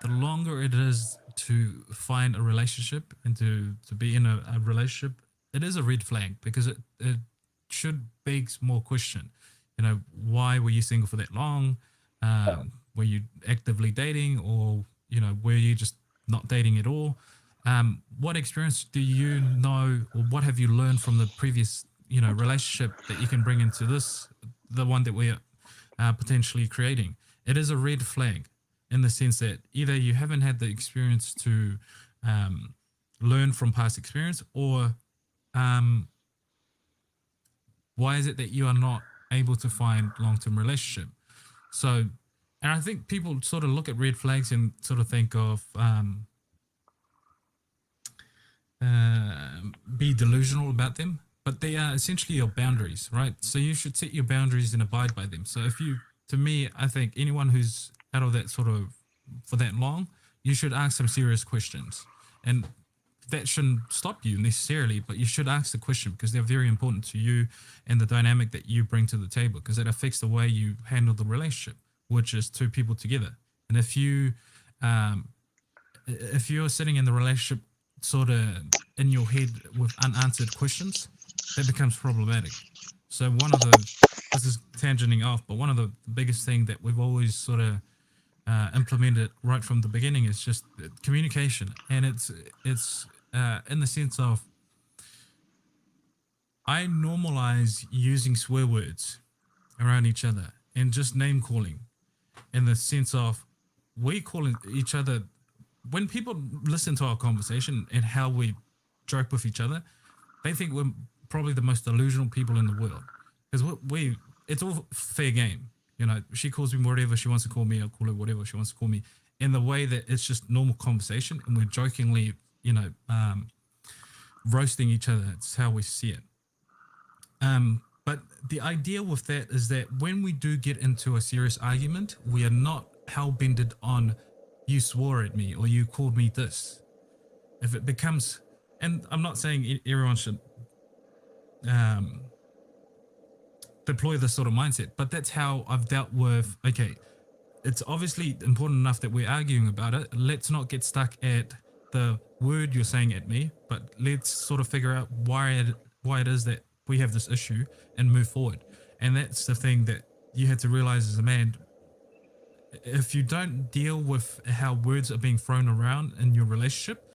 the longer it is to find a relationship and to be in a relationship, it is a red flag because it should begs more question. Why were you single for that long? Were you actively dating, or were you just not dating at all? What experience do you know, or what have you learned from the previous relationship that you can bring into the one that we're potentially creating? It is a red flag in the sense that either you haven't had the experience to learn from past experience, or why is it that you are not able to find long-term relationship? So, and I think people sort of look at red flags and sort of think of be delusional about them, but they are essentially your boundaries, right? So you should set your boundaries and abide by them. So to me, I think anyone who's out of that sort of for that long, you should ask some serious questions, and that shouldn't stop you necessarily, but you should ask the question because they're very important to you and the dynamic that you bring to the table, because it affects the way you handle the relationship, which is two people together. And if you're sitting in the relationship sort of in your head with unanswered questions, that becomes problematic. So this is tangenting off, but one of the biggest thing that we've always sort of implemented right from the beginning is just communication. And it's in the sense of, I normalize using swear words around each other and just name calling, in the sense of we calling each other. When people listen to our conversation and how we joke with each other, they think we're probably the most delusional people in the world, because it's all fair game. She calls me whatever she wants to call me. I'll call her whatever she wants to call me, in the way that it's just normal conversation and we're jokingly, roasting each other. It's how we see it. But the idea with that is that when we do get into a serious argument, we are not hell-bended on you swore at me or you called me this. If it becomes, and I'm not saying everyone should deploy this sort of mindset, but that's how I've dealt with, okay, it's obviously important enough that we're arguing about it. Let's not get stuck at the word you're saying at me, but let's sort of figure out why it is that we have this issue and move forward. And that's the thing that you had to realize as a man. If you don't deal with how words are being thrown around in your relationship,